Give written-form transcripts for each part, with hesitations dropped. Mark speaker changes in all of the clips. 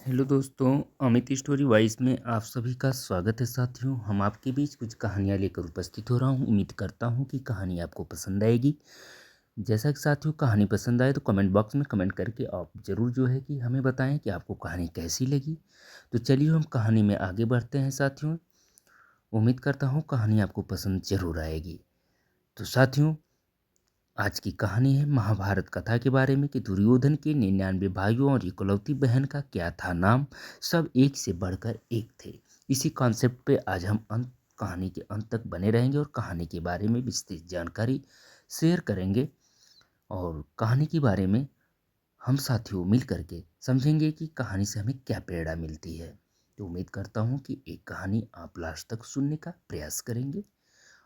Speaker 1: Hello दोस्तों, Amit story wise में आप सभी का स्वागत है। साथियों, हम आपके बीच कुछ कहानियाँ लेकर उपस्थित हो रहा हूँ। उम्मीद करता हूँ कि कहानी आपको पसंद आएगी। जैसा कि साथियों कहानी पसंद आए तो कमेंट बॉक्स में कमेंट करके आप ज़रूर जो है कि हमें बताएं कि आपको कहानी कैसी लगी। तो चलिए हम कहानी में आगे बढ़ते हैं साथियों। उम्मीद करता हूँ कहानी आपको पसंद ज़रूर आएगी। तो साथियों, आज की कहानी है महाभारत कथा के बारे में कि दुर्योधन के 99 भाइयों और इकलौती बहन का क्या था नाम। सब एक से बढ़कर एक थे। इसी कॉन्सेप्ट पे आज हम कहानी के अंत तक बने रहेंगे और कहानी के बारे में विस्तृत जानकारी शेयर करेंगे। और कहानी के बारे में हम साथियों मिल करके समझेंगे कि कहानी से हमें क्या प्रेरणा मिलती है। तो उम्मीद करता हूँ कि एक कहानी आप लास्ट तक सुनने का प्रयास करेंगे।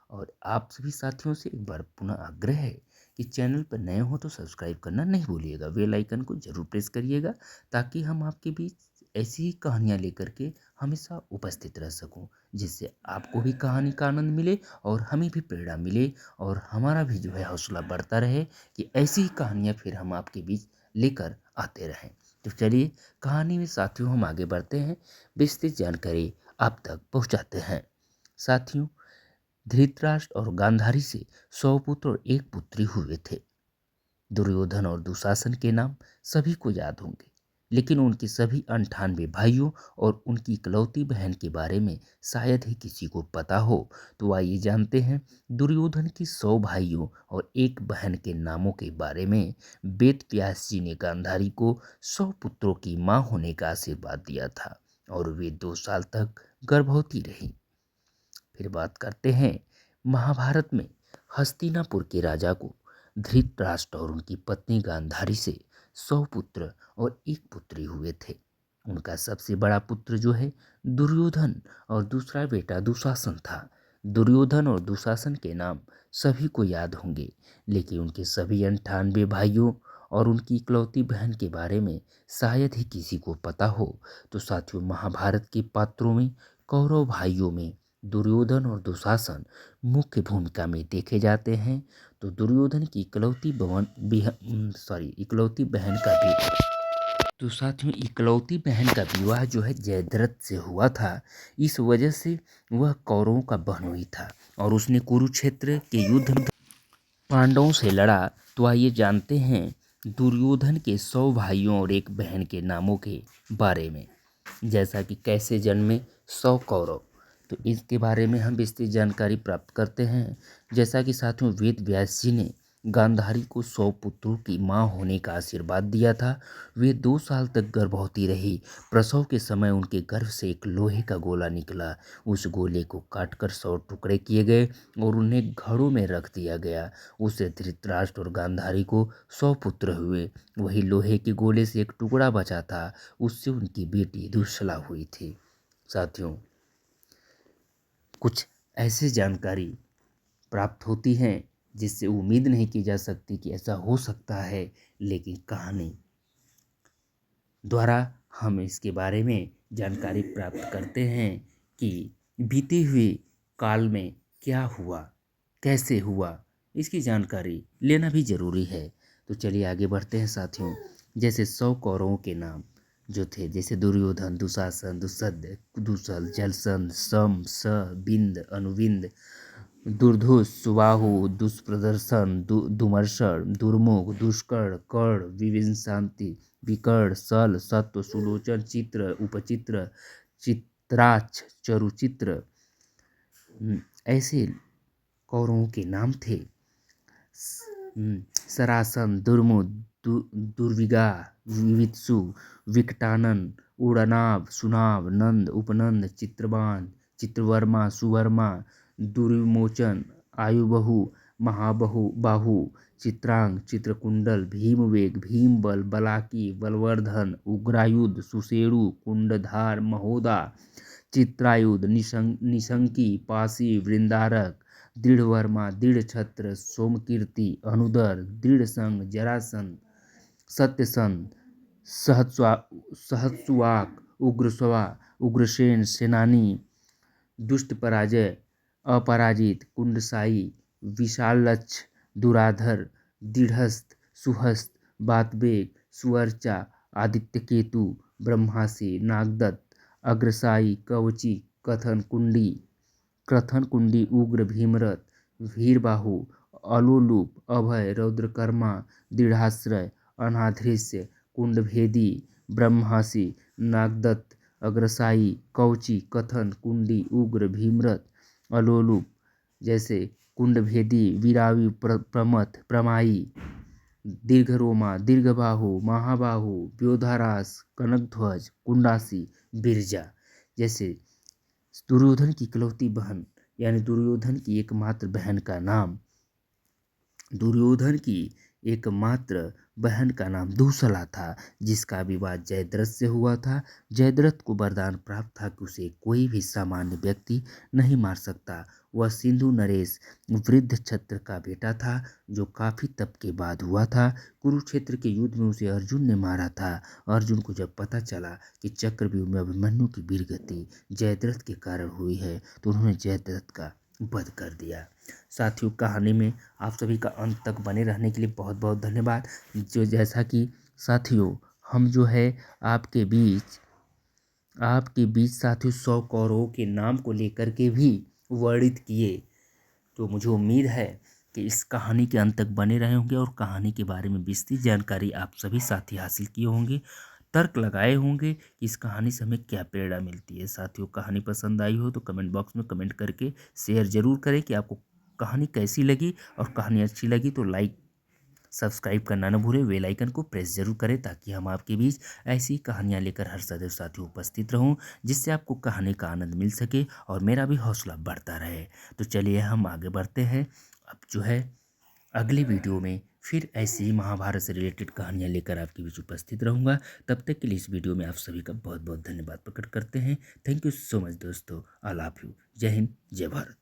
Speaker 1: और आप सभी साथियों से एक बार पुनः आग्रह है कि चैनल पर नए हो तो सब्सक्राइब करना नहीं भूलिएगा। बेल आइकन को जरूर प्रेस करिएगा ताकि हम आपके बीच ऐसी ही कहानियाँ लेकर के हमेशा उपस्थित रह सकूं, जिससे आपको भी कहानी का आनंद मिले और हमें भी प्रेरणा मिले और हमारा भी जो है हौसला बढ़ता रहे कि ऐसी ही कहानियाँ फिर हम आपके बीच लेकर आते रहें। तो चलिए कहानी में साथियों हम आगे बढ़ते हैं, विस्तृत जानकारी आप तक पहुँचाते हैं। साथियों, धृतराष्ट्र और गांधारी से 100 पुत्र और एक पुत्री हुए थे। दुर्योधन और दुशासन के नाम सभी को याद होंगे, लेकिन उनके सभी 98 भाइयों और उनकी इकलौती बहन के बारे में शायद ही किसी को पता हो। तो आइए जानते हैं दुर्योधन की 100 भाइयों और एक बहन के नामों के बारे में। वेद व्यास जी ने गांधारी को 100 पुत्रों की मां होने का आशीर्वाद दिया था और वे 2 साल तक गर्भवती रही। फिर बात करते हैं महाभारत में हस्तिनापुर के राजा को धृतराष्ट्र और उनकी पत्नी गांधारी से 100 पुत्र और एक पुत्री हुए थे। उनका सबसे बड़ा पुत्र जो है दुर्योधन और दूसरा बेटा दुशासन था। दुर्योधन और दुशासन के नाम सभी को याद होंगे, लेकिन उनके सभी 98 भाइयों और उनकी इकलौती बहन के बारे में शायद ही किसी को पता हो। तो साथियों, महाभारत के पात्रों में कौरव भाइयों में दुर्योधन और दुशासन मुख्य भूमिका में देखे जाते हैं। तो दुर्योधन की इकलौती बहन का भी तो साथियों इकलौती बहन का विवाह जो है जयद्रथ से हुआ था। इस वजह से वह कौरवों का बहनोई था और उसने कुरुक्षेत्र के युद्ध में पांडवों से लड़ा। तो आइए जानते हैं दुर्योधन के 100 भाइयों और एक बहन के नामों के बारे में। जैसा कि कैसे जन्मे 100 कौरव, तो इसके बारे में हम विस्तृत जानकारी प्राप्त करते हैं। जैसा कि साथियों वेद व्यास जी ने गांधारी को 100 पुत्रों की मां होने का आशीर्वाद दिया था। वे 2 साल तक गर्भवती रही। प्रसव के समय उनके गर्भ से एक लोहे का गोला निकला। उस गोले को काटकर 100 टुकड़े किए गए और उन्हें घड़ों में रख दिया गया। उससे धृतराष्ट्र और गांधारी को 100 पुत्र हुए। वही लोहे के गोले से एक टुकड़ा बचा था, उससे उनकी बेटी दुश्शला हुई थी। साथियों, कुछ ऐसी जानकारी प्राप्त होती हैं जिससे उम्मीद नहीं की जा सकती कि ऐसा हो सकता है, लेकिन कहानी द्वारा हम इसके बारे में जानकारी प्राप्त करते हैं कि बीते हुए काल में क्या हुआ, कैसे हुआ, इसकी जानकारी लेना भी जरूरी है। तो चलिए आगे बढ़ते हैं साथियों। जैसे 100 कौरवों के नाम जो थे, जैसे दुर्योधन, दुशासन, दुस्सद, दुसल, जलसन, सम, स, बिंद, अनुबिंद, दुर्धुष, सुबाहु, दुष्प्रदर्शन, दुमर्शन, दुर्मुख, दुष्कर्ण, कर्ण, विविंशांति, विकर्ण, सल, सत्व, सुलोचन, चित्र, उपचित्र, चित्राक्ष, चरुचित्र, ऐसे कौरवों के नाम थे। सरासन, दुर्मुद, दुर्विगा, विवित्सु, विकटानन, उड़नाभ, सुनाभ, नंद, उपनंद, चित्रबान, चित्रवर्मा, सुवर्मा, दुर्विमोचन, आयुबहु, महाबहु, बाहु, चित्रांग, चित्रकुंडल, भीमवेग, भीमबल, बलाकी, बलवर्धन, उग्रायुध, सुषेणु, कुंडधार, महोदा, चित्रायुध, निशंकी, पासी, वृंदारक, दृढ़वर्मा, दृढ़छत्र, सोमकीर्ति, अनुदर, दृढ़संग, जरासंध, सत्यसंध, सहस्वाक, उग्रस्वा, उग्रसेन, सेनानी, दुष्ट पराजय, अपराजित, कुंडसाई, विशालक्ष, दुराधर, दृढ़हस्त, सुहस्त, बातवेग, सुअर्चा, आदित्यकेतु, ब्रह्मासी, नागदत्त, अग्रसाई, कवची, क्रथन कुंडी, उग्र, भीमरथ, वीरबाहु, अलोलूप, अभय, रौद्रकर्मा, दृढ़ाश्रय, अनाधृष्य, कुंडभेदी, ब्रह्मासी, नागदत्त, अग्रसाई, कवची, कथन कुंडी, उग्र, भीमरथ, अलोलूप जैसे कुंडभेदी, वीरावी, प्रमथ, प्रमाई, दीर्घरोमा, दीर्घबाहु, महाबाहु, व्योधारास, कनकध्वज, कुंडासी, बिरजा जैसे दुर्योधन की इकलौती बहन यानी दुर्योधन की एकमात्र बहन का नाम दूसला था, जिसका विवाह जयद्रथ से हुआ था। जयद्रथ को वरदान प्राप्त था कि उसे कोई भी सामान्य व्यक्ति नहीं मार सकता। वह सिंधु नरेश वृद्ध छत्र का बेटा था, जो काफी तप के बाद हुआ था। कुरुक्षेत्र के युद्ध में उसे अर्जुन ने मारा था। अर्जुन को जब पता चला कि चक्रव्यूह में अभिमन्यु की वीरगति जयद्रथ के कारण हुई है, तो उन्होंने जयद्रथ का वध कर दिया। साथियों, कहानी में आप सभी का अंत तक बने रहने के लिए बहुत बहुत धन्यवाद। जो जैसा कि साथियों हम जो है आपके बीच साथियों 100 कौरवों के नाम को लेकर के भी वर्णित किए, तो मुझे उम्मीद है कि इस कहानी के अंत तक बने रहे होंगे और कहानी के बारे में विस्तृत जानकारी आप सभी साथी हासिल किए होंगे, तर्क लगाए होंगे कि इस कहानी से हमें क्या प्रेरणा मिलती है। साथियों, कहानी पसंद आई हो तो कमेंट बॉक्स में कमेंट करके शेयर जरूर करें कि आपको कहानी कैसी लगी, और कहानी अच्छी लगी तो लाइक सब्सक्राइब करना न भूलें, बेल आइकन को प्रेस जरूर करें, ताकि हम आपके बीच ऐसी कहानियां लेकर हर सदैव साथियों उपस्थित रहूं, जिससे आपको कहानी का आनंद मिल सके और मेरा भी हौसला बढ़ता रहे। तो चलिए हम आगे बढ़ते हैं। अब जो है अगली वीडियो में फिर ऐसी ही महाभारत से रिलेटेड कहानियां लेकर आपके बीच उपस्थित रहूंगा। तब तक के लिए इस वीडियो में आप सभी का बहुत बहुत धन्यवाद प्रकट करते हैं। थैंक यू सो मच दोस्तों। I love you. जय हिंद, जय भारत।